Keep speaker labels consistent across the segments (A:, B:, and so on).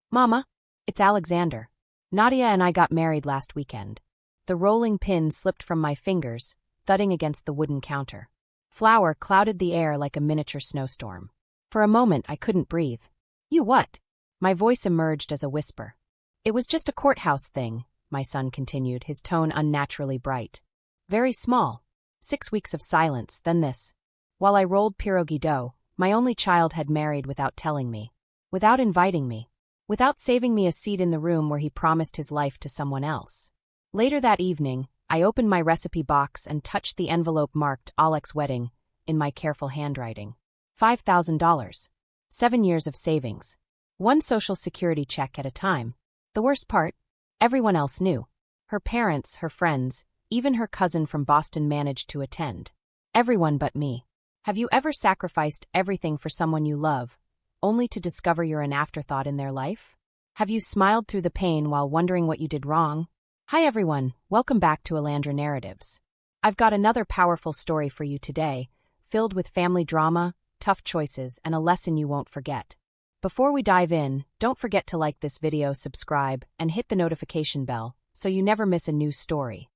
A: Mama, it's Alexander. Nadia and I got married last weekend. The rolling pin slipped from my fingers, thudding against the wooden counter. Flour clouded the air like a miniature snowstorm. For a moment, I couldn't breathe. You what? My voice emerged as a whisper. It was just a courthouse thing, my son continued, his tone unnaturally bright. Very small. 6 weeks of silence, then this. While I rolled pierogi dough, my only child had married without telling me. Without inviting me. Without saving me a seat in the room where he promised his life to someone else. Later that evening, I opened my recipe box and touched the envelope marked Alex's wedding in my careful handwriting. $5,000. 7 years of savings. One Social Security check at a time. The worst part? Everyone else knew. Her parents, her friends, even her cousin from Boston managed to attend. Everyone but me. Have you ever sacrificed everything for someone you love, only to discover you're an afterthought in their life? Have you smiled through the pain while wondering what you did wrong? Hi everyone, welcome back to Elandra Narratives. I've got another powerful story for you today, filled with family drama, tough choices, and a lesson you won't forget. Before we dive in, don't forget to like this video, subscribe, and hit the notification bell so you never miss a new story.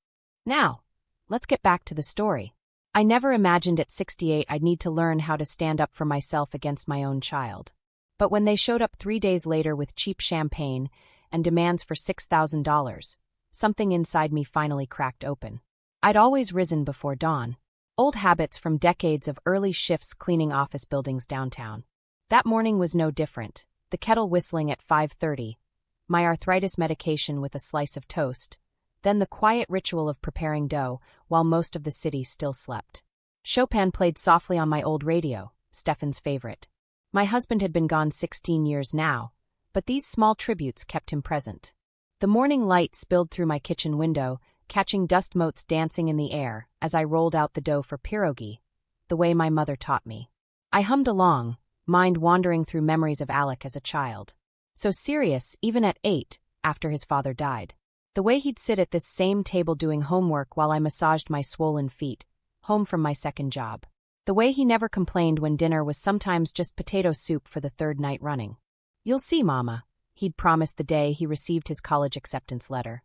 A: Now, let's get back to the story. I never imagined at 68 I'd need to learn how to stand up for myself against my own child. But when they showed up 3 days later with cheap champagne and demands for $6,000, something inside me finally cracked open. I'd always risen before dawn. Old habits from decades of early shifts cleaning office buildings downtown. That morning was no different, the kettle whistling at 5:30, my arthritis medication with a slice of toast, then the quiet ritual of preparing dough while most of the city still slept. Chopin played softly on my old radio, Stefan's favorite. My husband had been gone 16 years now, but these small tributes kept him present. The morning light spilled through my kitchen window, catching dust motes dancing in the air as I rolled out the dough for pierogi, the way my mother taught me. I hummed along, mind wandering through memories of Alec as a child. So serious, even at 8, after his father died. The way he'd sit at this same table doing homework while I massaged my swollen feet, home from my second job. The way he never complained when dinner was sometimes just potato soup for the third night running. You'll see, Mama, he'd promised the day he received his college acceptance letter.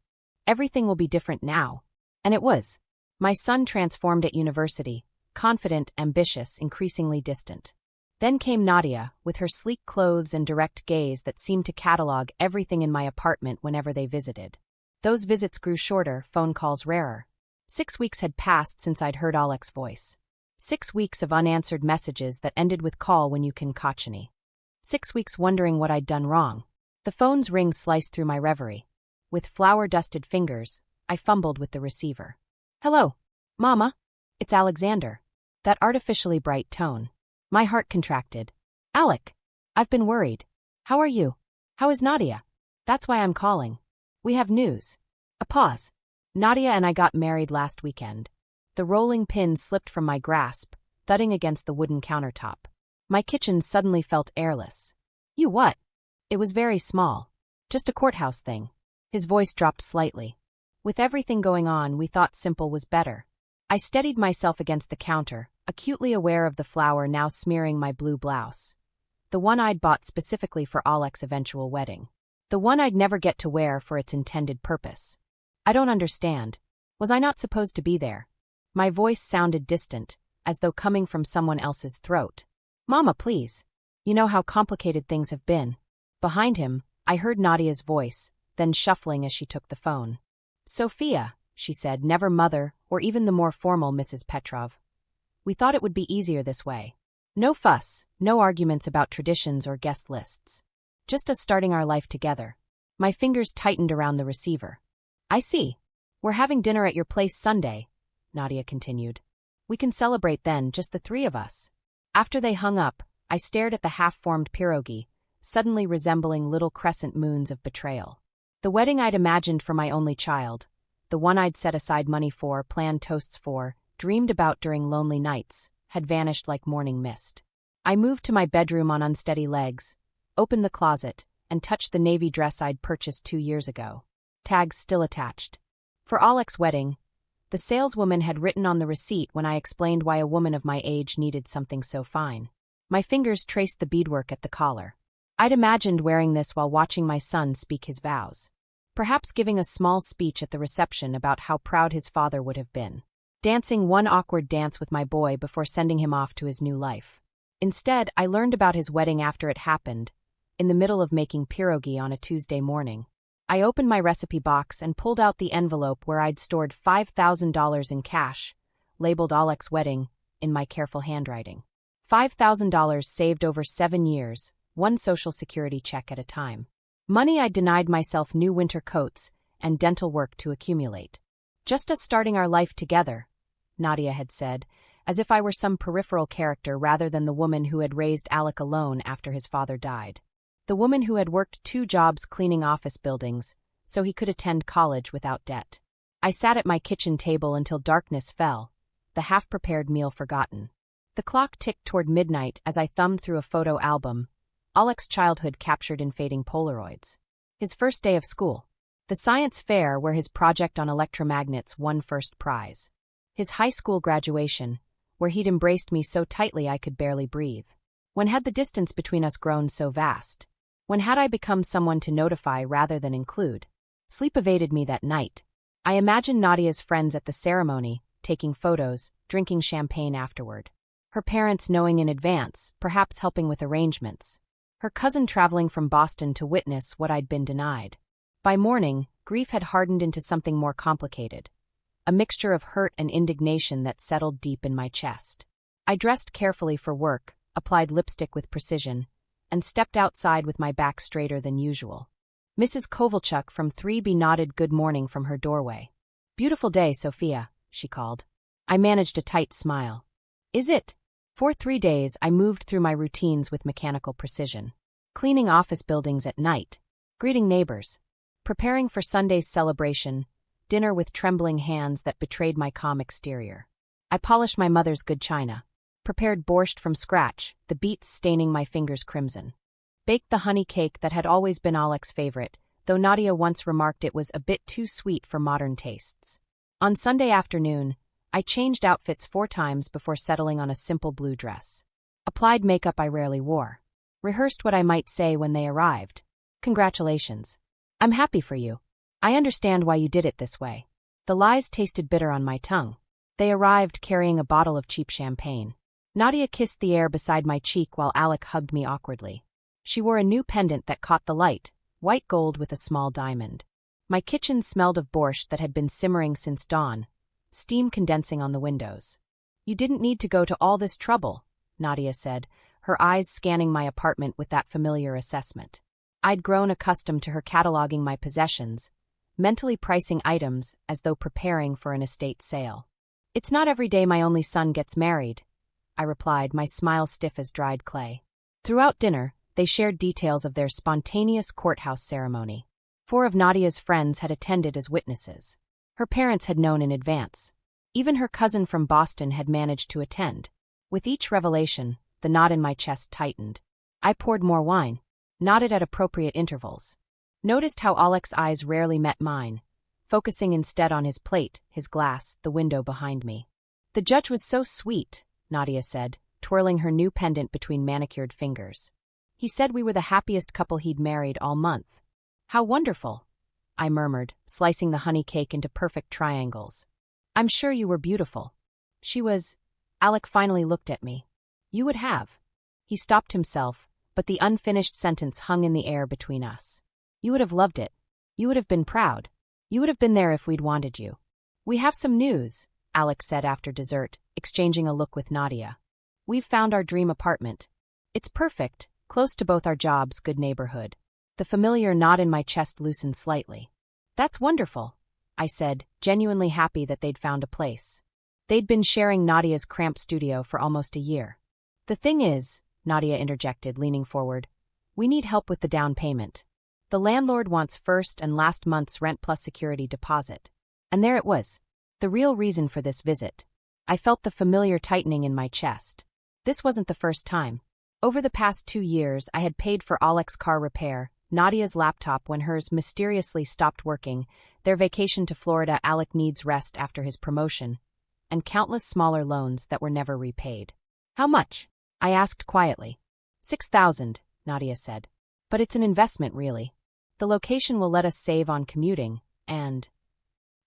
A: Everything will be different now. And it was. My son transformed at university, confident, ambitious, increasingly distant. Then came Nadia, with her sleek clothes and direct gaze that seemed to catalog everything in my apartment whenever they visited. Those visits grew shorter, phone calls rarer. 6 weeks had passed since I'd heard Alex's voice. 6 weeks of unanswered messages that ended with call when you can kochani. 6 weeks wondering what I'd done wrong. The phone's ring sliced through my reverie. With flour-dusted fingers, I fumbled with the receiver. Hello, Mama. It's Alexander. That artificially bright tone. My heart contracted. Alec, I've been worried. How are you? How is Nadia? That's why I'm calling. We have news. A pause. Nadia and I got married last weekend. The rolling pin slipped from my grasp, thudding against the wooden countertop. My kitchen suddenly felt airless. You what? It was very small. Just a courthouse thing. His voice dropped slightly. With everything going on, we thought simple was better. I steadied myself against the counter, acutely aware of the flour now smearing my blue blouse. The one I'd bought specifically for Alex's eventual wedding. The one I'd never get to wear for its intended purpose. I don't understand. Was I not supposed to be there? My voice sounded distant, as though coming from someone else's throat. Mama, please. You know how complicated things have been. Behind him, I heard Nadia's voice, then shuffling as she took the phone. Sophia, she said, never mother, or even the more formal Mrs. Petrov. We thought it would be easier this way. No fuss, no arguments about traditions or guest lists. Just us starting our life together. My fingers tightened around the receiver. I see. We're having dinner at your place Sunday, Nadia continued. We can celebrate then, just the three of us. After they hung up, I stared at the half-formed pierogi, suddenly resembling little crescent moons of betrayal. The wedding I'd imagined for my only child, the one I'd set aside money for, planned toasts for, dreamed about during lonely nights, had vanished like morning mist. I moved to my bedroom on unsteady legs, opened the closet, and touched the navy dress I'd purchased 2 years ago. Tags still attached. For Alex's wedding, the saleswoman had written on the receipt when I explained why a woman of my age needed something so fine. My fingers traced the beadwork at the collar. I'd imagined wearing this while watching my son speak his vows. Perhaps giving a small speech at the reception about how proud his father would have been. Dancing one awkward dance with my boy before sending him off to his new life. Instead, I learned about his wedding after it happened, in the middle of making pierogi on a Tuesday morning. I opened my recipe box and pulled out the envelope where I'd stored $5,000 in cash, labeled Alex's wedding, in my careful handwriting. $5,000 saved over 7 years, one Social Security check at a time. Money I'd denied myself new winter coats and dental work to accumulate. Just us starting our life together, Nadia had said, as if I were some peripheral character rather than the woman who had raised Alec alone after his father died. The woman who had worked 2 jobs cleaning office buildings so he could attend college without debt. I sat at my kitchen table until darkness fell, the half-prepared meal forgotten. The clock ticked toward midnight as I thumbed through a photo album, Alex's childhood captured in fading Polaroids. His first day of school. The science fair where his project on electromagnets won first prize. His high school graduation, where he'd embraced me so tightly I could barely breathe. When had the distance between us grown so vast? When had I become someone to notify rather than include? Sleep evaded me that night. I imagined Nadia's friends at the ceremony, taking photos, drinking champagne afterward. Her parents knowing in advance, perhaps helping with arrangements. Her cousin traveling from Boston to witness what I'd been denied. By morning, grief had hardened into something more complicated. A mixture of hurt and indignation that settled deep in my chest. I dressed carefully for work, applied lipstick with precision, and stepped outside with my back straighter than usual. Mrs. Kovalchuk from 3B nodded good morning from her doorway. "Beautiful day, Sophia," she called. I managed a tight smile. "Is it?" For 3 days, I moved through my routines with mechanical precision. Cleaning office buildings at night. Greeting neighbors. Preparing for Sunday's celebration, dinner with trembling hands that betrayed my calm exterior. I polished my mother's good china. Prepared borscht from scratch, the beets staining my fingers crimson. Baked the honey cake that had always been Alex's favorite, though Nadia once remarked it was a bit too sweet for modern tastes. On Sunday afternoon, I changed outfits 4 times before settling on a simple blue dress. Applied makeup I rarely wore. Rehearsed what I might say when they arrived. "Congratulations. I'm happy for you. I understand why you did it this way." The lies tasted bitter on my tongue. They arrived carrying a bottle of cheap champagne. Nadia kissed the air beside my cheek while Alec hugged me awkwardly. She wore a new pendant that caught the light, white gold with a small diamond. My kitchen smelled of borscht that had been simmering since dawn, steam condensing on the windows. "You didn't need to go to all this trouble," Nadia said, her eyes scanning my apartment with that familiar assessment. I'd grown accustomed to her cataloging my possessions, mentally pricing items as though preparing for an estate sale. "It's not every day my only son gets married," I replied, my smile stiff as dried clay. Throughout dinner, they shared details of their spontaneous courthouse ceremony. 4 of Nadia's friends had attended as witnesses. Her parents had known in advance. Even her cousin from Boston had managed to attend. With each revelation, the knot in my chest tightened. I poured more wine, nodded at appropriate intervals. Noticed how Alex's eyes rarely met mine, focusing instead on his plate, his glass, the window behind me. "The judge was so sweet," Nadia said, twirling her new pendant between manicured fingers. "He said we were the happiest couple he'd married all month." "How wonderful," I murmured, slicing the honey cake into perfect triangles. "I'm sure you were beautiful." "She was." Alec finally looked at me. "You would have." He stopped himself, but the unfinished sentence hung in the air between us. "You would have loved it. You would have been proud. You would have been there if we'd wanted you." "We have some news," Alec said after dessert, exchanging a look with Nadia. "We've found our dream apartment. It's perfect, close to both our jobs, good neighborhood." The familiar knot in my chest loosened slightly. "That's wonderful," I said, genuinely happy that they'd found a place. They'd been sharing Nadia's cramped studio for almost a year. "The thing is," Nadia interjected, leaning forward, "we need help with the down payment. The landlord wants first and last month's rent plus security deposit." And there it was. The real reason for this visit. I felt the familiar tightening in my chest. This wasn't the first time. Over the past 2 years, I had paid for Alex's car repair, Nadia's laptop when hers mysteriously stopped working, their vacation to Florida, Alec needs rest after his promotion, and countless smaller loans that were never repaid. "How much?" I asked quietly. 6,000, Nadia said. But it's an investment, really. The location will let us save on commuting, and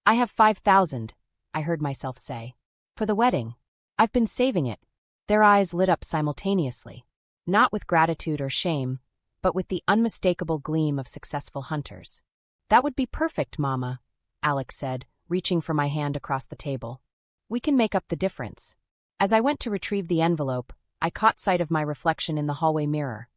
A: I have 5,000, I heard myself say. For the wedding. I've been saving it. Their eyes lit up simultaneously. Not with gratitude or shame, but with the unmistakable gleam of successful hunters. That would be perfect, Mama, Alex said, reaching for my hand across the table. We can make up the difference. As I went to retrieve the envelope, I caught sight of my reflection in the hallway mirror.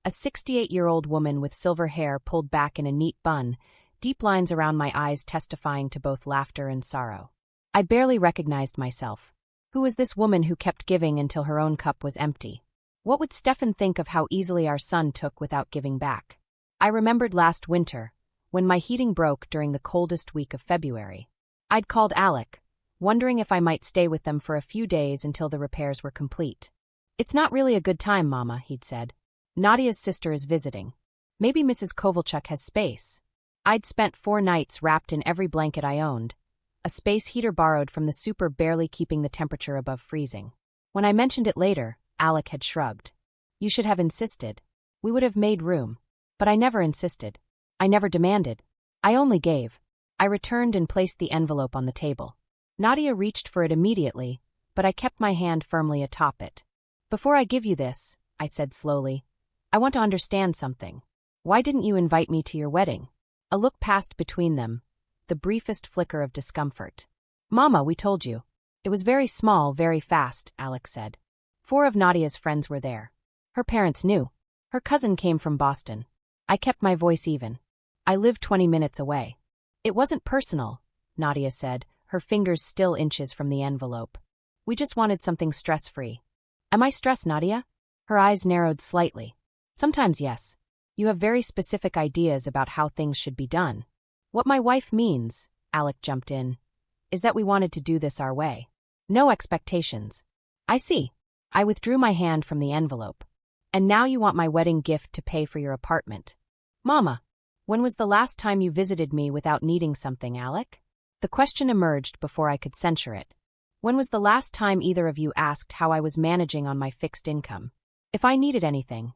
A: A 68-year-old woman with silver hair pulled back in a neat bun, deep lines around my eyes testifying to both laughter and sorrow. I barely recognized myself. Who was this woman who kept giving until her own cup was empty? What would Stefan think of how easily our son took without giving back? I remembered last winter, when my heating broke during the coldest week of February. I'd called Alec, wondering if I might stay with them for a few days until the repairs were complete. It's not really a good time, Mama, he'd said. Nadia's sister is visiting. Maybe Mrs. Kovalchuk has space. I'd spent 4 nights wrapped in every blanket I owned, a space heater borrowed from the super barely keeping the temperature above freezing. When I mentioned it later, Alec had shrugged. You should have insisted. We would have made room. But I never insisted. I never demanded. I only gave. I returned and placed the envelope on the table. Nadia reached for it immediately, but I kept my hand firmly atop it. Before I give you this, I said slowly, I want to understand something. Why didn't you invite me to your wedding? A look passed between them, the briefest flicker of discomfort. Mama, we told you. It was very small, very fast, Alex said. 4 of Nadia's friends were there. Her parents knew. Her cousin came from Boston. I kept my voice even. I lived 20 minutes away. It wasn't personal, Nadia said, her fingers still inches from the envelope. We just wanted something stress-free. Am I stressed, Nadia? Her eyes narrowed slightly. Sometimes yes. You have very specific ideas about how things should be done. What my wife means, Alec jumped in, is that we wanted to do this our way. No expectations. I see. I withdrew my hand from the envelope. And now you want my wedding gift to pay for your apartment. Mama, when was the last time you visited me without needing something, Alec? The question emerged before I could censure it. When was the last time either of you asked how I was managing on my fixed income? If I needed anything.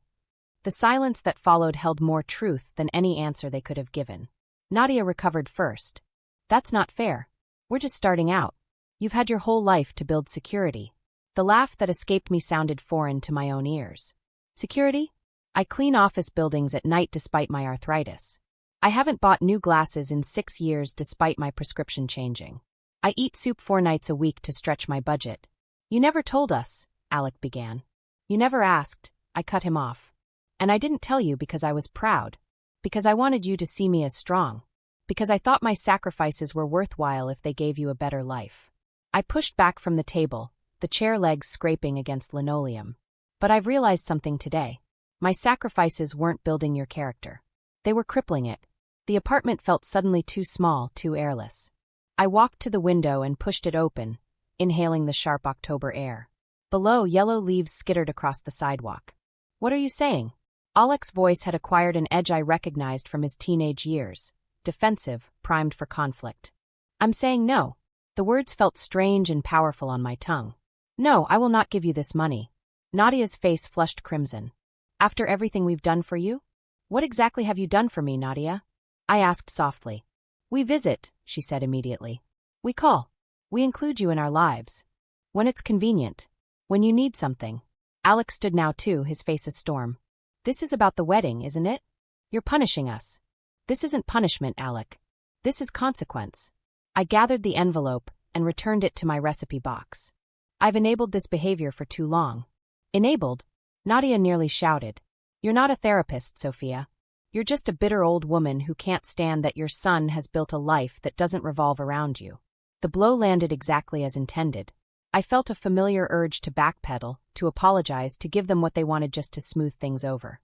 A: The silence that followed held more truth than any answer they could have given. Nadia recovered first. That's not fair. We're just starting out. You've had your whole life to build security. The laugh that escaped me sounded foreign to my own ears. Security? I clean office buildings at night despite my arthritis. I haven't bought new glasses in 6 years despite my prescription changing. I eat soup 4 nights a week to stretch my budget. You never told us, Alec began. You never asked, I cut him off. And I didn't tell you because I was proud. Because I wanted you to see me as strong. Because I thought my sacrifices were worthwhile if they gave you a better life. I pushed back from the table, the chair legs scraping against linoleum. But I've realized something today. My sacrifices weren't building your character. They were crippling it. The apartment felt suddenly too small, too airless. I walked to the window and pushed it open, inhaling the sharp October air. Below, yellow leaves skittered across the sidewalk. What are you saying? Alec's voice had acquired an edge I recognized from his teenage years, defensive, primed for conflict. I'm saying no. The words felt strange and powerful on my tongue. No, I will not give you this money. Nadia's face flushed crimson. After everything we've done for you? What exactly have you done for me, Nadia? I asked softly. We visit, she said immediately. We call. We include you in our lives. When it's convenient. When you need something. Alex stood now too, his face a storm. This is about the wedding, isn't it? You're punishing us. This isn't punishment, Alec. This is consequence. I gathered the envelope and returned it to my recipe box. I've enabled this behavior for too long. Enabled? Nadia nearly shouted. You're not a therapist, Sophia. You're just a bitter old woman who can't stand that your son has built a life that doesn't revolve around you. The blow landed exactly as intended. I felt a familiar urge to backpedal, to apologize, to give them what they wanted just to smooth things over.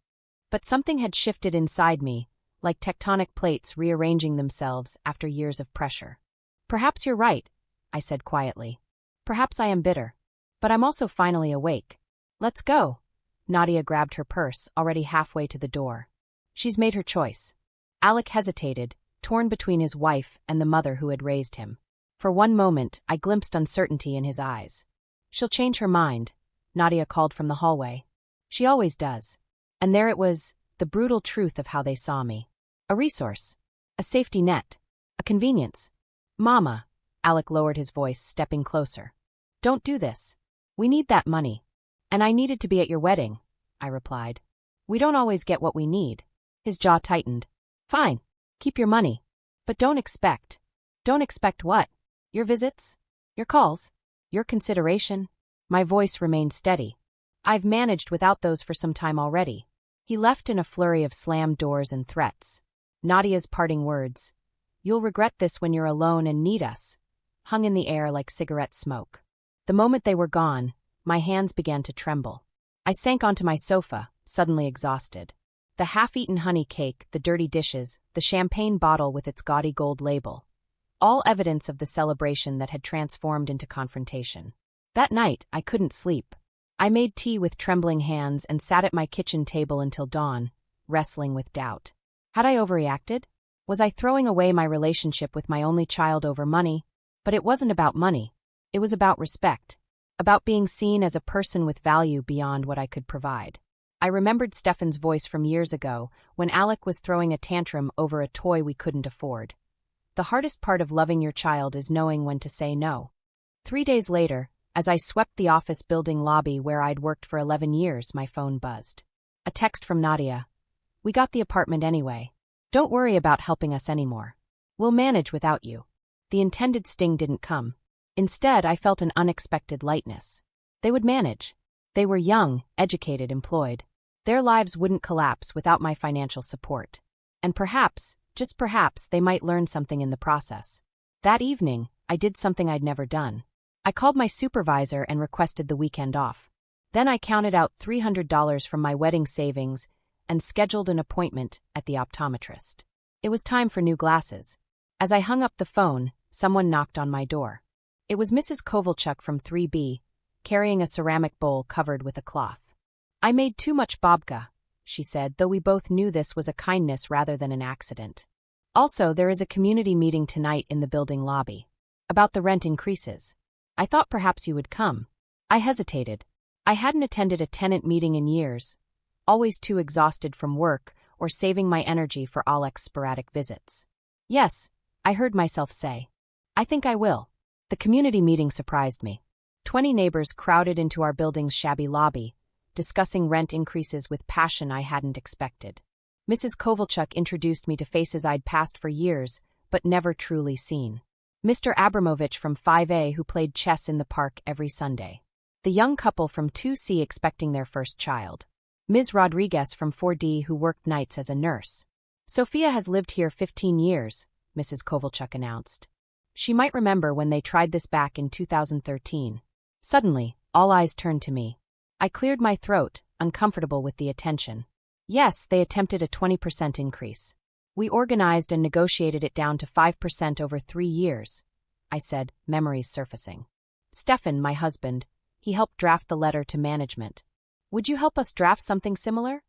A: But something had shifted inside me, like tectonic plates rearranging themselves after years of pressure. Perhaps you're right, I said quietly. Perhaps I am bitter. But I'm also finally awake. Let's go. Nadia grabbed her purse, already halfway to the door. She's made her choice. Alec hesitated, torn between his wife and the mother who had raised him. For one moment, I glimpsed uncertainty in his eyes. She'll change her mind, Nadia called from the hallway. She always does. And there it was, the brutal truth of how they saw me. A resource. A safety net. A convenience. Mama, Alec lowered his voice, stepping closer. Don't do this. We need that money. And I needed to be at your wedding, I replied. We don't always get what we need. His jaw tightened. Fine. Keep your money. But don't expect. Don't expect what? Your visits? Your calls? Your consideration? My voice remained steady. I've managed without those for some time already. He left in a flurry of slammed doors and threats. Nadia's parting words, "You'll regret this when you're alone and need us," hung in the air like cigarette smoke. The moment they were gone, my hands began to tremble. I sank onto my sofa, suddenly exhausted. The half-eaten honey cake, the dirty dishes, the champagne bottle with its gaudy gold label. All evidence of the celebration that had transformed into confrontation. That night, I couldn't sleep. I made tea with trembling hands and sat at my kitchen table until dawn, wrestling with doubt. Had I overreacted? Was I throwing away my relationship with my only child over money? But it wasn't about money. It was about respect. About being seen as a person with value beyond what I could provide. I remembered Stefan's voice from years ago, when Alec was throwing a tantrum over a toy we couldn't afford. The hardest part of loving your child is knowing when to say no. 3 days later, as I swept the office building lobby where I'd worked for 11 years, my phone buzzed. A text from Nadia. We got the apartment anyway. Don't worry about helping us anymore. We'll manage without you. The intended sting didn't come. Instead, I felt an unexpected lightness. They would manage. They were young, educated, employed. Their lives wouldn't collapse without my financial support. And perhaps, just perhaps, they might learn something in the process. That evening, I did something I'd never done. I called my supervisor and requested the weekend off. Then I counted out $300 from my wedding savings and scheduled an appointment at the optometrist. It was time for new glasses. As I hung up the phone, someone knocked on my door. It was Mrs. Kovalchuk from 3B, carrying a ceramic bowl covered with a cloth. I made too much babka, she said, though we both knew this was a kindness rather than an accident. Also, there is a community meeting tonight in the building lobby. About the rent increases. I thought perhaps you would come. I hesitated. I hadn't attended a tenant meeting in years, always too exhausted from work or saving my energy for Alec's sporadic visits. Yes, I heard myself say. I think I will. The community meeting surprised me. 20 neighbors crowded into our building's shabby lobby, discussing rent increases with passion I hadn't expected. Mrs. Kovalchuk introduced me to faces I'd passed for years, but never truly seen. Mr. Abramovich from 5A, who played chess in the park every Sunday. The young couple from 2C expecting their first child. Ms. Rodriguez from 4D, who worked nights as a nurse. Sophia has lived here 15 years, Mrs. Kovalchuk announced. She might remember when they tried this back in 2013. Suddenly, all eyes turned to me. I cleared my throat, uncomfortable with the attention. Yes, they attempted a 20% increase. We organized and negotiated it down to 5% over 3 years, I said, memories surfacing. Stefan, my husband, he helped draft the letter to management. Would you help us draft something similar?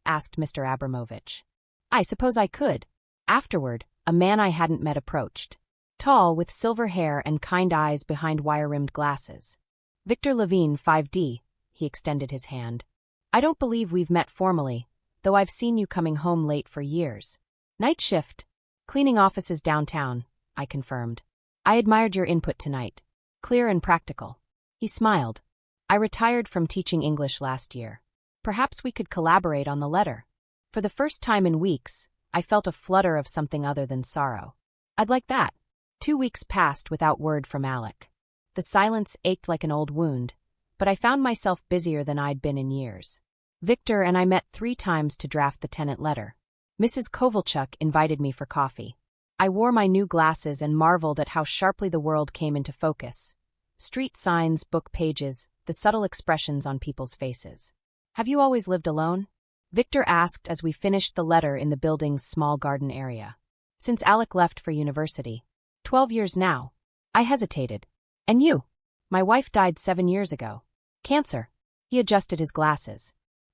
A: Asked Mr. Abramovich. I suppose I could. Afterward, a man I hadn't met approached. Tall, with silver hair and kind eyes behind wire-rimmed glasses. Victor Levine, 5D, he extended his hand. I don't believe we've met formally, though I've seen you coming home late for years. Night shift. Cleaning offices downtown, I confirmed. I admired your input tonight. Clear and practical. He smiled. I retired from teaching English last year. Perhaps we could collaborate on the letter. For the first time in weeks, I felt a flutter of something other than sorrow. I'd like that. 2 weeks passed without word from Alec. The silence ached like an old wound, but I found myself busier than I'd been in years. Victor and I met 3 times to draft the tenant letter. Mrs. Kovalchuk invited me for coffee. I wore my new glasses and marveled at how sharply the world came into focus. Street signs, book pages, the subtle expressions on people's faces. Have you always lived alone? Victor asked as we finished the letter in the building's small garden area. Since Alec left for university. 12 years now. I hesitated. And you? My wife died 7 years ago. Cancer. He adjusted his glasses.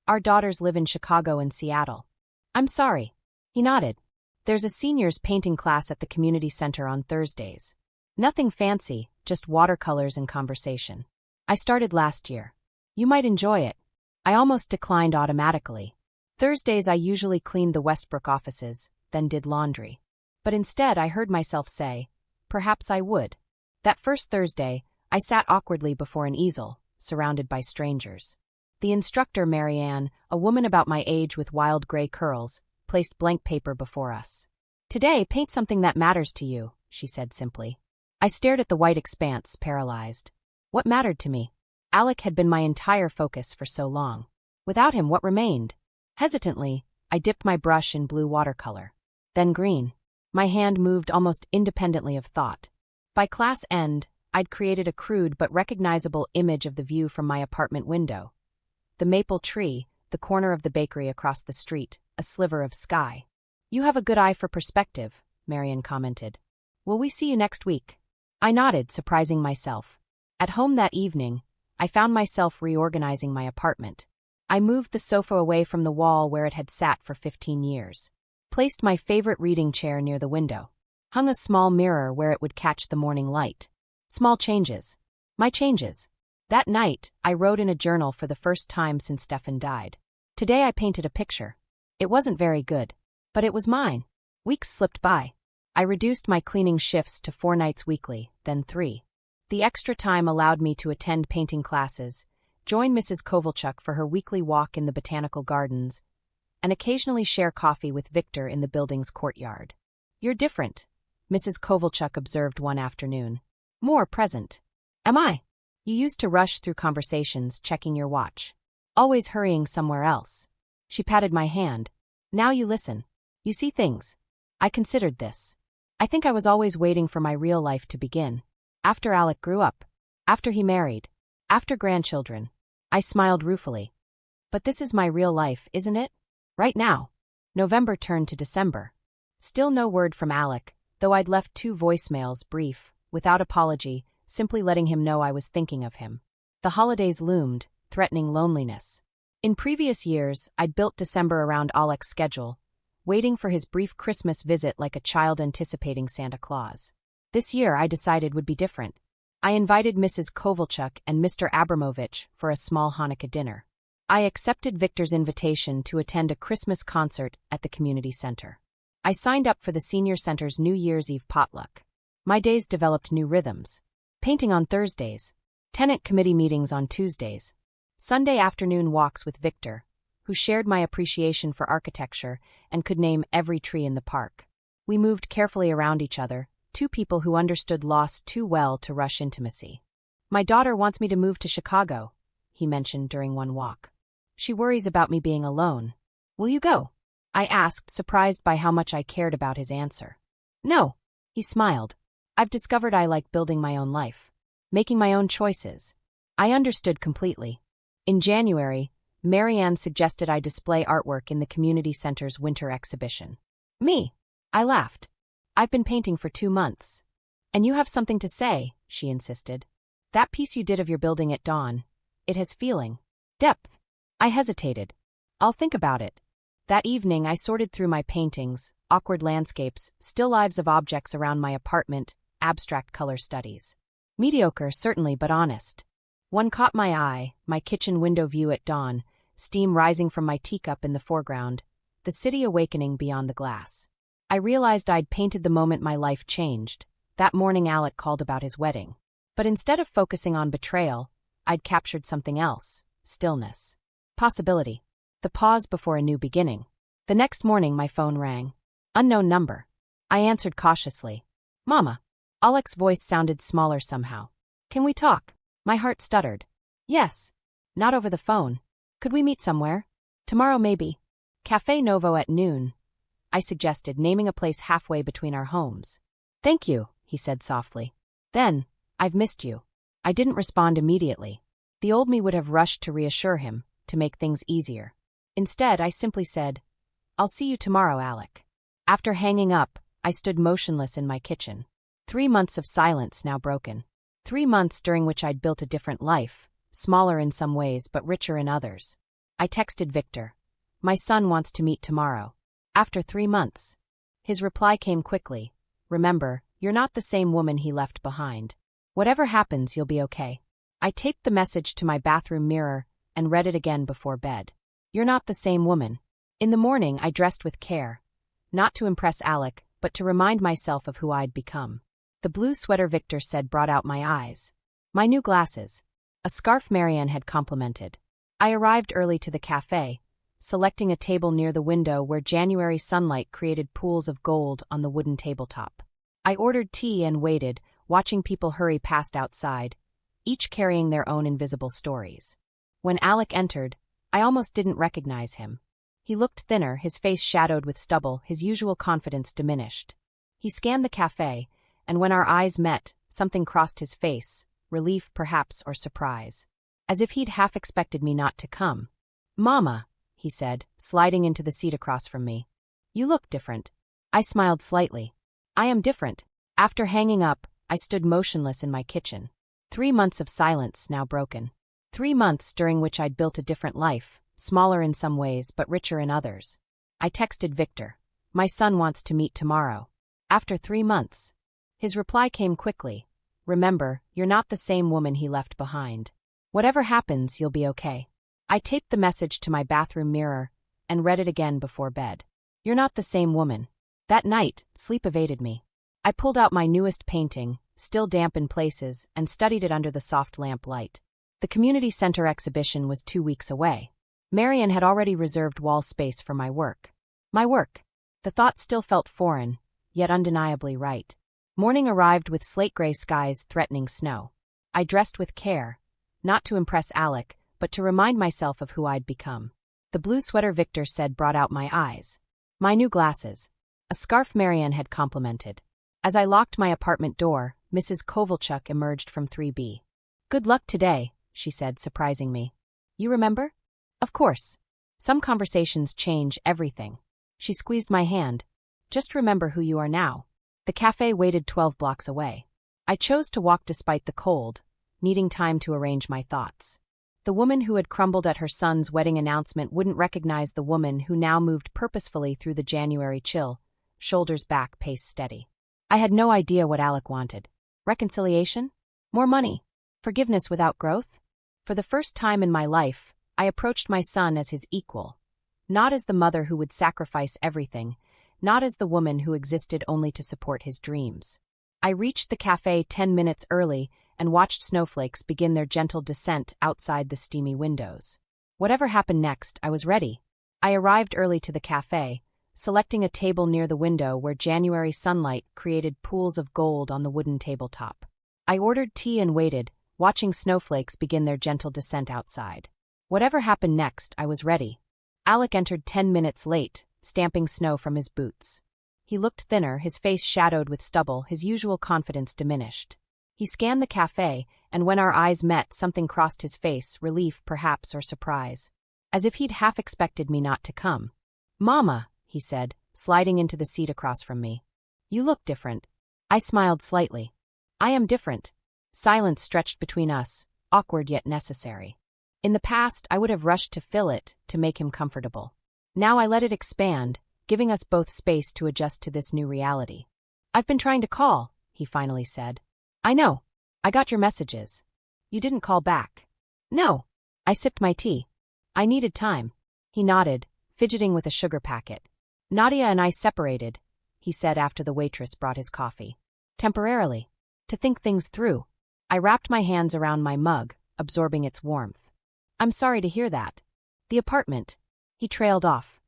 A: Our daughters live in Chicago and Seattle. I'm sorry. He nodded. There's a seniors painting class at the community center on Thursdays. Nothing fancy, just watercolors and conversation. I started last year. You might enjoy it. I almost declined automatically. Thursdays I usually cleaned the Westbrook offices, then did laundry. But instead I heard myself say, perhaps I would. That first Thursday, I sat awkwardly before an easel, surrounded by strangers. The instructor, Marianne, a woman about my age with wild gray curls, placed blank paper before us. Today, paint something that matters to you, she said simply. I stared at the white expanse, paralyzed. What mattered to me? Alec had been my entire focus for so long. Without him, what remained? Hesitantly, I dipped my brush in blue watercolor. Then green. My hand moved almost independently of thought. By class end, I'd created a crude but recognizable image of the view from my apartment window. The maple tree, the corner of the bakery across the street, a sliver of sky. You have a good eye for perspective, Marian commented. Will we see you next week? I nodded, surprising myself. At home that evening, I found myself reorganizing my apartment. I moved the sofa away from the wall where it had sat for 15 years. Placed my favorite reading chair near the window. Hung a small mirror where it would catch the morning light. Small changes. My changes. That night, I wrote in a journal for the first time since Stefan died. Today I painted a picture. It wasn't very good, but it was mine. Weeks slipped by. I reduced my cleaning shifts to 4 nights weekly, then 3. The extra time allowed me to attend painting classes, join Mrs. Kovalchuk for her weekly walk in the botanical gardens, and occasionally share coffee with Victor in the building's courtyard. You're different, Mrs. Kovalchuk observed one afternoon. More present. Am I? You used to rush through conversations, checking your watch. Always hurrying somewhere else. She patted my hand. Now you listen. You see things. I considered this. I think I was always waiting for my real life to begin. After Alec grew up. After he married. After grandchildren. I smiled ruefully. But this is my real life, isn't it? Right now. November turned to December. Still no word from Alec, though I'd left 2 voicemails, brief, without apology, simply letting him know I was thinking of him. The holidays loomed, threatening loneliness. In previous years, I'd built December around Alec's schedule, waiting for his brief Christmas visit like a child anticipating Santa Claus. This year, I decided would be different. I invited Mrs. Kovalchuk and Mr. Abramovich for a small Hanukkah dinner. I accepted Victor's invitation to attend a Christmas concert at the community center. I signed up for the senior center's New Year's Eve potluck. My days developed new rhythms. Painting on Thursdays. Tenant committee meetings on Tuesdays. Sunday afternoon walks with Victor, who shared my appreciation for architecture and could name every tree in the park. We moved carefully around each other, 2 people who understood loss too well to rush intimacy. My daughter wants me to move to Chicago, he mentioned during one walk. She worries about me being alone. Will you go? I asked, surprised by how much I cared about his answer. No, he smiled. I've discovered I like building my own life. Making my own choices. I understood completely. In January, Marianne suggested I display artwork in the community center's winter exhibition. Me? I laughed. I've been painting for 2 months. And you have something to say, she insisted. That piece you did of your building at dawn, it has feeling. Depth. I hesitated. I'll think about it. That evening I sorted through my paintings, awkward landscapes, still lives of objects around my apartment, abstract color studies. Mediocre, certainly, but honest. One caught my eye, my kitchen window view at dawn, steam rising from my teacup in the foreground, the city awakening beyond the glass. I realized I'd painted the moment my life changed. That morning Alec called about his wedding. But instead of focusing on betrayal, I'd captured something else, stillness. Possibility. The pause before a new beginning. The next morning my phone rang. Unknown number. I answered cautiously. Mama. Alec's voice sounded smaller somehow. Can we talk? My heart stuttered. Yes. Not over the phone. Could we meet somewhere? Tomorrow maybe. Café Novo at noon, I suggested, naming a place halfway between our homes. Thank you, he said softly. Then, I've missed you. I didn't respond immediately. The old me would have rushed to reassure him, to make things easier. Instead, I simply said, I'll see you tomorrow, Alec. After hanging up, I stood motionless in my kitchen. 3 months of silence now broken. 3 months during which I'd built a different life, smaller in some ways but richer in others. I texted Victor. My son wants to meet tomorrow. After 3 months. His reply came quickly. Remember, you're not the same woman he left behind. Whatever happens, you'll be okay. I taped the message to my bathroom mirror and read it again before bed. You're not the same woman. In the morning, I dressed with care. Not to impress Alec, but to remind myself of who I'd become. The blue sweater Victor said brought out my eyes. My new glasses. A scarf Marianne had complimented. I arrived early to the cafe, selecting a table near the window where January sunlight created pools of gold on the wooden tabletop. I ordered tea and waited, watching people hurry past outside, each carrying their own invisible stories. When Alec entered, I almost didn't recognize him. He looked thinner, his face shadowed with stubble, his usual confidence diminished. He scanned the cafe, and when our eyes met, something crossed his face, relief perhaps or surprise. As if he'd half expected me not to come. "Mama," he said, sliding into the seat across from me. "You look different." I smiled slightly. "I am different." After hanging up, I stood motionless in my kitchen. 3 months of silence now broken. 3 months during which I'd built a different life, smaller in some ways but richer in others. I texted Victor. "My son wants to meet tomorrow." After 3 months. His reply came quickly. "Remember, you're not the same woman he left behind. Whatever happens, you'll be okay." I taped the message to my bathroom mirror and read it again before bed. "You're not the same woman." That night, sleep evaded me. I pulled out my newest painting, still damp in places, and studied it under the soft lamp light. The community center exhibition was 2 weeks away. Marianne had already reserved wall space for my work. My work. The thought still felt foreign, yet undeniably right. Morning arrived with slate-gray skies threatening snow. I dressed with care, not to impress Alec, but to remind myself of who I'd become. The blue sweater Victor said brought out my eyes. My new glasses. A scarf Marianne had complimented. As I locked my apartment door, Mrs. Kovalchuk emerged from 3B. "Good luck today," she said, surprising me. "You remember?" "Of course. Some conversations change everything." She squeezed my hand. "Just remember who you are now." The cafe waited 12 blocks away. I chose to walk despite the cold, needing time to arrange my thoughts. The woman who had crumbled at her son's wedding announcement wouldn't recognize the woman who now moved purposefully through the January chill, shoulders back, pace steady. I had no idea what Alec wanted. Reconciliation? More money? Forgiveness without growth? For the first time in my life, I approached my son as his equal. Not as the mother who would sacrifice everything, not as the woman who existed only to support his dreams. I reached the cafe 10 minutes early and watched snowflakes begin their gentle descent outside the steamy windows. Whatever happened next, I was ready. I arrived early to the cafe, selecting a table near the window where January sunlight created pools of gold on the wooden tabletop. I ordered tea and waited, watching snowflakes begin their gentle descent outside. Whatever happened next, I was ready. Alec entered 10 minutes late, stamping snow from his boots. He looked thinner, his face shadowed with stubble, his usual confidence diminished. He scanned the cafe, and when our eyes met, something crossed his face, relief perhaps or surprise. As if he'd half expected me not to come. "Mama," he said, sliding into the seat across from me. "You look different." I smiled slightly. "I am different." Silence stretched between us, awkward yet necessary. In the past, I would have rushed to fill it, to make him comfortable. Now I let it expand, giving us both space to adjust to this new reality. "I've been trying to call," he finally said. "I know. I got your messages." "You didn't call back." "No." I sipped my tea. "I needed time." He nodded, fidgeting with a sugar packet. "Nadia and I separated," he said after the waitress brought his coffee. "Temporarily. To think things through." I wrapped my hands around my mug, absorbing its warmth. "I'm sorry to hear that." "The apartment." He trailed off.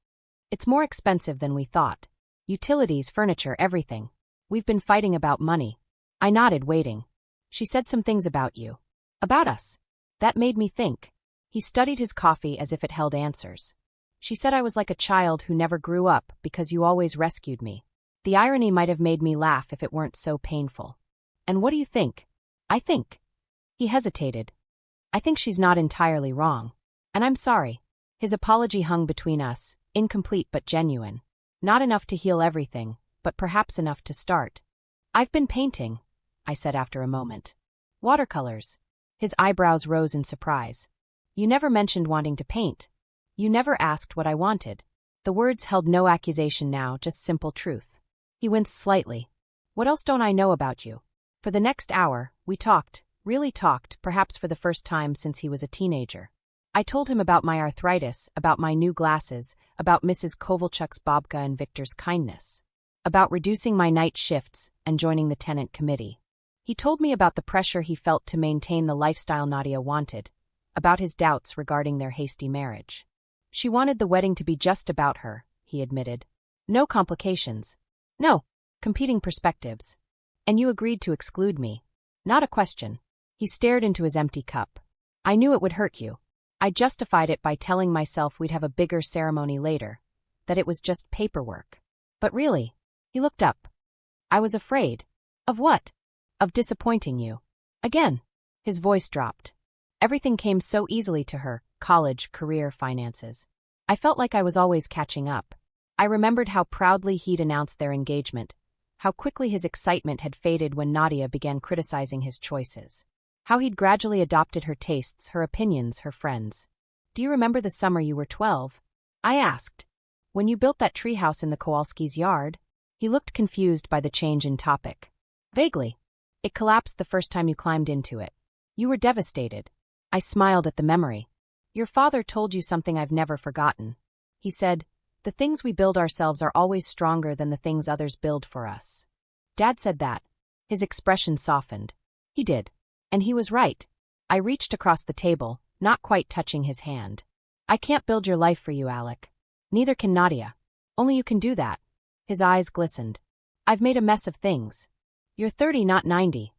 A: "It's more expensive than we thought. Utilities, furniture, everything. We've been fighting about money." I nodded, waiting. "She said some things about you." "About us?" That made me think. He studied his coffee as if it held answers. "She said I was like a child who never grew up because you always rescued me." The irony might have made me laugh if it weren't so painful. "And what do you think?" "I think." He hesitated. "I think she's not entirely wrong. And I'm sorry." His apology hung between us, incomplete but genuine. Not enough to heal everything, but perhaps enough to start. "I've been painting," I said after a moment. "Watercolors." His eyebrows rose in surprise. "You never mentioned wanting to paint. You never asked what I wanted." The words held no accusation now, just simple truth. He winced slightly. "What else don't I know about you?" For the next hour, we talked, really talked, perhaps for the first time since he was a teenager. I told him about my arthritis, about my new glasses, about Mrs. Kovalchuk's babka and Victor's kindness, about reducing my night shifts and joining the tenant committee. He told me about the pressure he felt to maintain the lifestyle Nadia wanted, about his doubts regarding their hasty marriage. She wanted the wedding to be just about her, he admitted. No complications. No competing perspectives. And you agreed to exclude me. Not a question. He stared into his empty cup. I knew it would hurt you. I justified it by telling myself we'd have a bigger ceremony later, that it was just paperwork. But really, he looked up. I was afraid. Of what? Of disappointing you. Again. His voice dropped. Everything came so easily to her, college, career, finances. I felt like I was always catching up. I remembered how proudly he'd announced their engagement, how quickly his excitement had faded when Nadia began criticizing his choices, how he'd gradually adopted her tastes, her opinions, her friends. Do you remember the summer you were 12? I asked. When you built that treehouse in the Kowalski's yard? He looked confused by the change in topic. Vaguely. It collapsed the first time you climbed into it. You were devastated. I smiled at the memory. Your father told you something I've never forgotten. He said, the things we build ourselves are always stronger than the things others build for us. Dad said that. His expression softened. He did. And he was right. I reached across the table, not quite touching his hand. I can't build your life for you, Alec. Neither can Nadia. Only you can do that. His eyes glistened. I've made a mess of things. You're 30, not 90,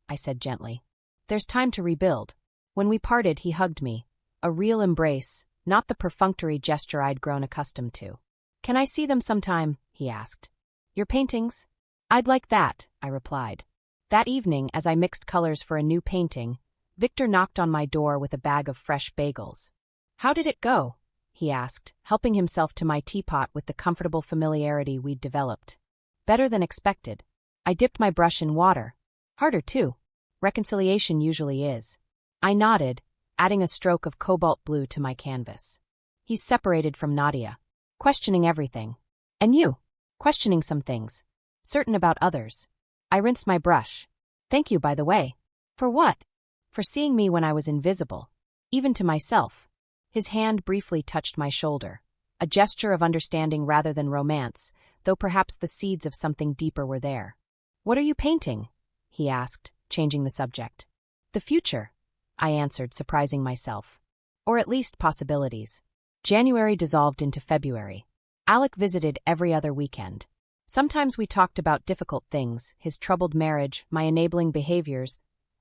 A: I said gently. There's time to rebuild. When we parted, he hugged me. A real embrace, not the perfunctory gesture I'd grown accustomed to. Can I see them sometime? He asked. Your paintings? I'd like that, I replied. That evening, as I mixed colors for a new painting, Victor knocked on my door with a bag of fresh bagels. How did it go? He asked, helping himself to my teapot with the comfortable familiarity we'd developed. Better than expected. I dipped my brush in water. Harder, too. Reconciliation usually is. I nodded, adding a stroke of cobalt blue to my canvas. He's separated from Nadia. Questioning everything. And you? Questioning some things. Certain about others. I rinsed my brush. Thank you, by the way. For what? For seeing me when I was invisible. Even to myself. His hand briefly touched my shoulder. A gesture of understanding rather than romance, though perhaps the seeds of something deeper were there. What are you painting? He asked, changing the subject. The future, I answered, surprising myself. Or at least possibilities. January dissolved into February. Alec visited every other weekend. Sometimes we talked about difficult things, his troubled marriage, my enabling behaviors,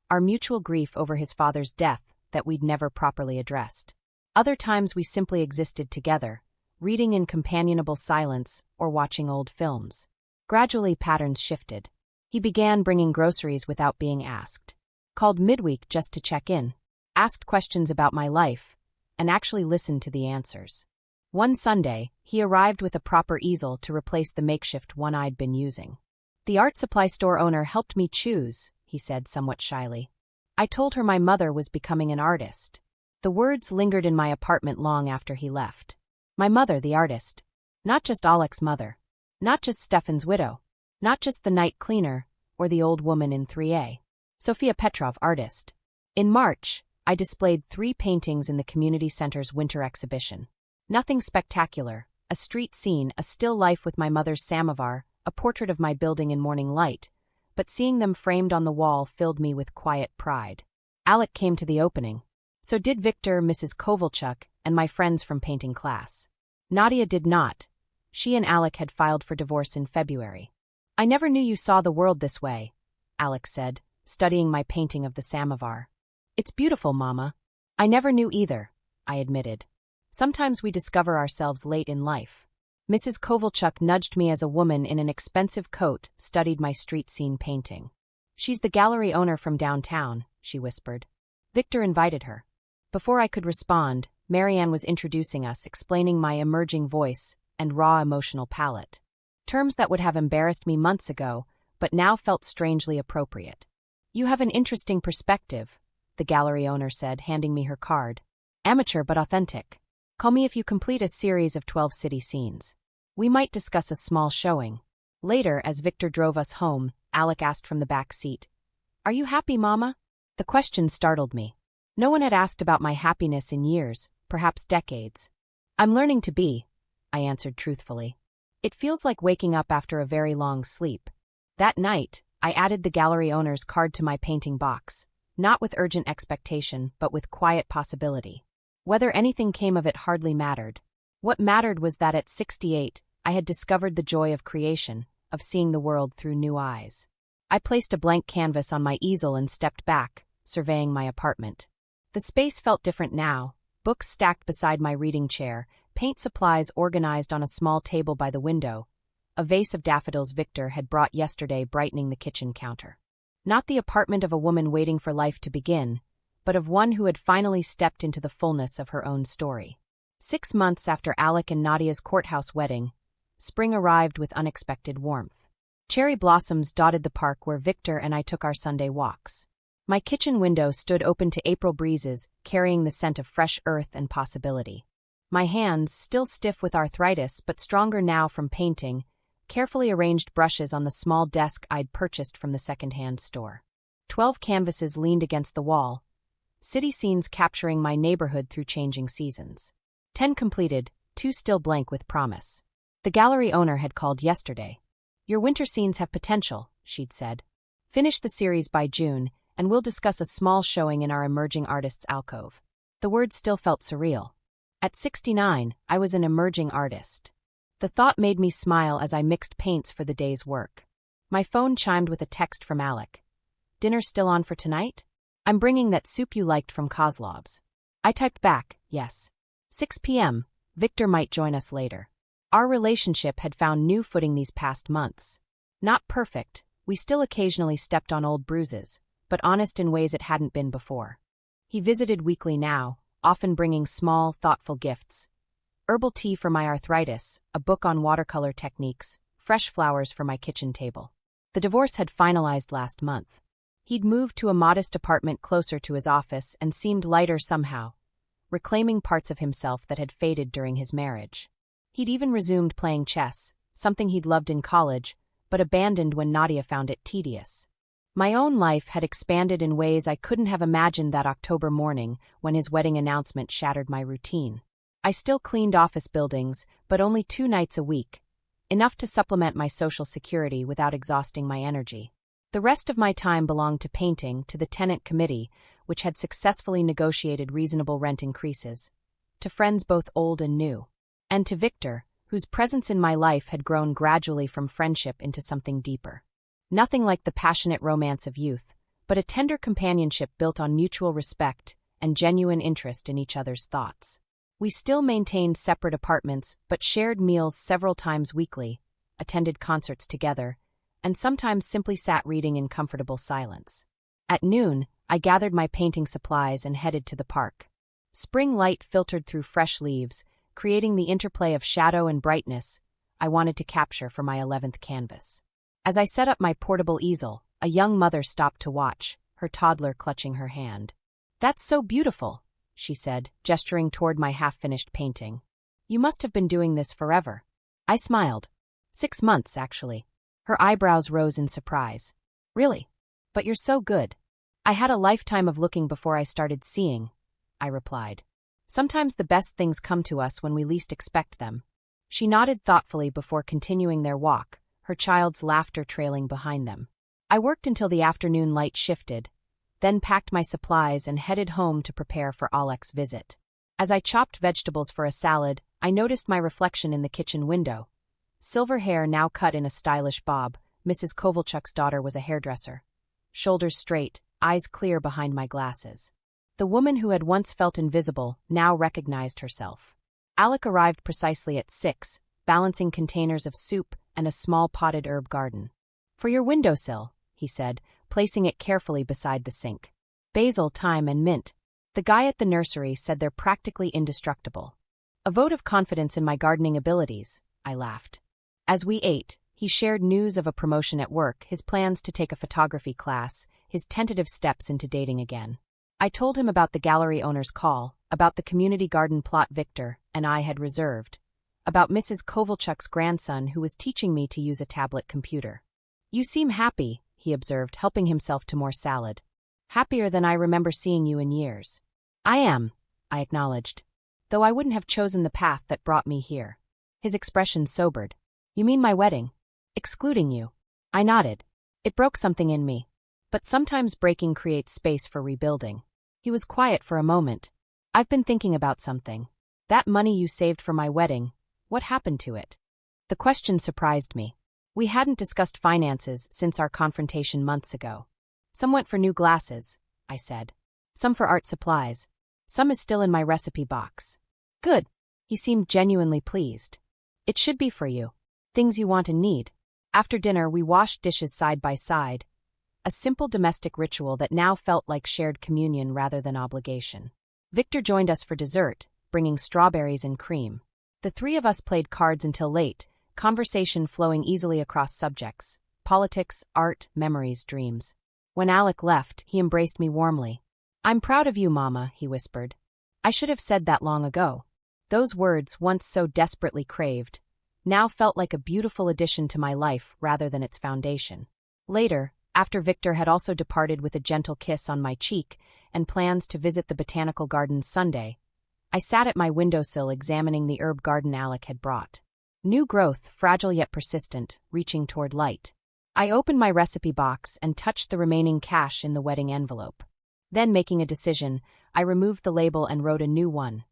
A: our mutual grief over his father's death that we'd never properly addressed. Other times we simply existed together, reading in companionable silence or watching old films. Gradually patterns shifted. He began bringing groceries without being asked. Called midweek just to check in. Asked questions about my life, and actually listened to the answers. One Sunday, he arrived with a proper easel to replace the makeshift one I'd been using. The art supply store owner helped me choose, he said somewhat shyly. I told her my mother was becoming an artist. The words lingered in my apartment long after he left. My mother, the artist. Not just Alec's mother. Not just Stefan's widow. Not just the night cleaner, or the old woman in 3A. Sophia Petrov, artist. In March, I displayed 3 paintings in the community center's winter exhibition. Nothing spectacular, a street scene, a still life with my mother's samovar, a portrait of my building in morning light, but seeing them framed on the wall filled me with quiet pride. Alec came to the opening. So did Victor, Mrs. Kovalchuk, and my friends from painting class. Nadia did not. She and Alec had filed for divorce in February. I never knew you saw the world this way, Alec said, studying my painting of the samovar. It's beautiful, Mama. I never knew either, I admitted. Sometimes we discover ourselves late in life. Mrs. Kovalchuk nudged me as a woman in an expensive coat studied my street scene painting. She's the gallery owner from downtown, she whispered. Victor invited her. Before I could respond, Marianne was introducing us, explaining my emerging voice and raw emotional palette. Terms that would have embarrassed me months ago, but now felt strangely appropriate. You have an interesting perspective, the gallery owner said, handing me her card. Amateur but authentic. Call me if you complete a series of 12 city scenes. We might discuss a small showing. Later, as Victor drove us home, Alec asked from the back seat, Are you happy, Mama? The question startled me. No one had asked about my happiness in years, perhaps decades. "I'm learning to be," I answered truthfully. "It feels like waking up after a very long sleep." That night, I added the gallery owner's card to my painting box, not with urgent expectation, but with quiet possibility. Whether anything came of it hardly mattered. What mattered was that at 68, I had discovered the joy of creation, of seeing the world through new eyes. I placed a blank canvas on my easel and stepped back, surveying my apartment. The space felt different now, books stacked beside my reading chair, paint supplies organized on a small table by the window, a vase of daffodils Victor had brought yesterday brightening the kitchen counter. Not the apartment of a woman waiting for life to begin, but of one who had finally stepped into the fullness of her own story. 6 months after Alec and Nadia's courthouse wedding, spring arrived with unexpected warmth. Cherry blossoms dotted the park where Victor and I took our Sunday walks. My kitchen window stood open to April breezes, carrying the scent of fresh earth and possibility. My hands, still stiff with arthritis but stronger now from painting, carefully arranged brushes on the small desk I'd purchased from the second-hand store. 12 canvases leaned against the wall, city scenes capturing my neighborhood through changing seasons. 10 completed, 2 still blank with promise. The gallery owner had called yesterday. "Your winter scenes have potential," she'd said. "Finish the series by June, and we'll discuss a small showing in our emerging artists alcove." The words still felt surreal. At 69, I was an emerging artist. The thought made me smile as I mixed paints for the day's work. My phone chimed with a text from Alec. "Dinner still on for tonight? I'm bringing that soup you liked from Kozlov's." I typed back, "Yes." 6 p.m., Victor might join us later. Our relationship had found new footing these past months. Not perfect, we still occasionally stepped on old bruises, but honest in ways it hadn't been before. He visited weekly now, often bringing small, thoughtful gifts. Herbal tea for my arthritis, a book on watercolor techniques, fresh flowers for my kitchen table. The divorce had finalized last month. He'd moved to a modest apartment closer to his office and seemed lighter somehow, reclaiming parts of himself that had faded during his marriage. He'd even resumed playing chess, something he'd loved in college, but abandoned when Nadia found it tedious. My own life had expanded in ways I couldn't have imagined that October morning when his wedding announcement shattered my routine. I still cleaned office buildings, but only 2 nights a week, enough to supplement my social security without exhausting my energy. The rest of my time belonged to painting, to the tenant committee, which had successfully negotiated reasonable rent increases, to friends both old and new, and to Victor, whose presence in my life had grown gradually from friendship into something deeper. Nothing like the passionate romance of youth, but a tender companionship built on mutual respect and genuine interest in each other's thoughts. We still maintained separate apartments, but shared meals several times weekly, attended concerts together, and sometimes simply sat reading in comfortable silence. At noon, I gathered my painting supplies and headed to the park. Spring light filtered through fresh leaves, creating the interplay of shadow and brightness I wanted to capture for my 11th canvas. As I set up my portable easel, a young mother stopped to watch, her toddler clutching her hand. "That's so beautiful," she said, gesturing toward my half-finished painting. "You must have been doing this forever." I smiled. 6 months, actually. Her eyebrows rose in surprise. "Really? But you're so good." "I had a lifetime of looking before I started seeing," I replied. "Sometimes the best things come to us when we least expect them." She nodded thoughtfully before continuing their walk, her child's laughter trailing behind them. I worked until the afternoon light shifted, then packed my supplies and headed home to prepare for Alec's visit. As I chopped vegetables for a salad, I noticed my reflection in the kitchen window. Silver hair now cut in a stylish bob, Mrs. Kovalchuk's daughter was a hairdresser. Shoulders straight, eyes clear behind my glasses. The woman who had once felt invisible now recognized herself. Alec arrived precisely at 6, balancing containers of soup and a small potted herb garden. "For your windowsill," he said, placing it carefully beside the sink. "Basil, thyme, and mint. The guy at the nursery said they're practically indestructible." A vote of confidence in my gardening abilities, I laughed. As we ate, he shared news of a promotion at work, his plans to take a photography class, his tentative steps into dating again. I told him about the gallery owner's call, about the community garden plot Victor and I had reserved, about Mrs. Kovalchuk's grandson who was teaching me to use a tablet computer. "You seem happy," he observed, helping himself to more salad. Happier than I remember seeing you in years. I am, I acknowledged, though I wouldn't have chosen the path that brought me here. His expression sobered. You mean my wedding? Excluding you. I nodded. It broke something in me. But sometimes breaking creates space for rebuilding. He was quiet for a moment. I've been thinking about something. That money you saved for my wedding, what happened to it? The question surprised me. We hadn't discussed finances since our confrontation months ago. Some went for new glasses, I said. Some for art supplies. Some is still in my recipe box. Good. He seemed genuinely pleased. It should be for you. Things you want and need. After dinner, we washed dishes side by side. A simple domestic ritual that now felt like shared communion rather than obligation. Victor joined us for dessert, bringing strawberries and cream. The three of us played cards until late, conversation flowing easily across subjects: politics, art, memories, dreams. When Alec left, he embraced me warmly. I'm proud of you, Mama, he whispered. I should have said that long ago. Those words, once so desperately craved, now felt like a beautiful addition to my life rather than its foundation. Later, after Victor had also departed with a gentle kiss on my cheek and plans to visit the botanical gardens Sunday, I sat at my windowsill examining the herb garden Alec had brought. New growth, fragile yet persistent, reaching toward light. I opened my recipe box and touched the remaining cash in the wedding envelope. Then, making a decision, I removed the label and wrote a new one: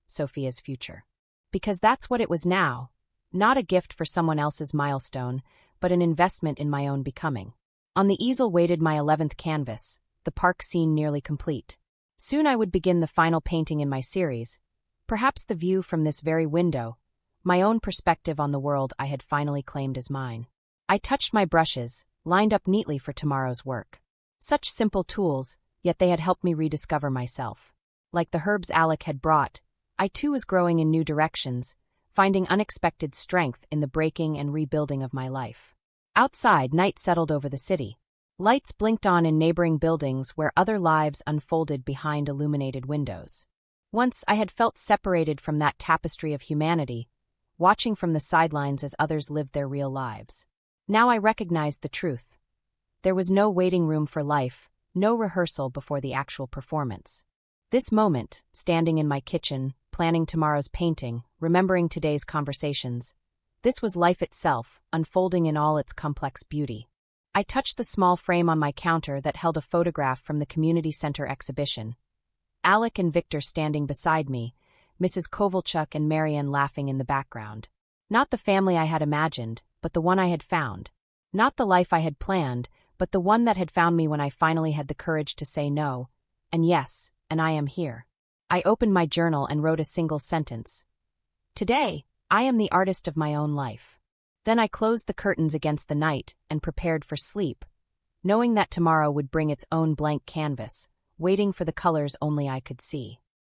A: Sophia's future. Because that's what it was now. Not a gift for someone else's milestone, but an investment in my own becoming. On the easel waited my 11th canvas, the park scene nearly complete. Soon I would begin the final painting in my series, perhaps the view from this very window, my own perspective on the world I had finally claimed as mine. I touched my brushes, lined up neatly for tomorrow's work. Such simple tools, yet they had helped me rediscover myself. Like the herbs Alec had brought, I too was growing in new directions, finding unexpected strength in the breaking and rebuilding of my life. Outside, night settled over the city. Lights blinked on in neighboring buildings where other lives unfolded behind illuminated windows. Once I had felt separated from that tapestry of humanity, watching from the sidelines as others lived their real lives. Now I recognized the truth. There was no waiting room for life, no rehearsal before the actual performance. This moment, standing in my kitchen, planning tomorrow's painting, remembering today's conversations, this was life itself, unfolding in all its complex beauty. I touched the small frame on my counter that held a photograph from the community center exhibition. Alec and Victor standing beside me, Mrs. Kovalchuk and Marian laughing in the background. Not the family I had imagined, but the one I had found. Not the life I had planned, but the one that had found me when I finally had the courage to say no, and yes, and I am here. I opened my journal and wrote a single sentence. Today, I am the artist of my own life. Then I closed the curtains against the night and prepared for sleep, knowing that tomorrow would bring its own blank canvas, waiting for the colors only I could see.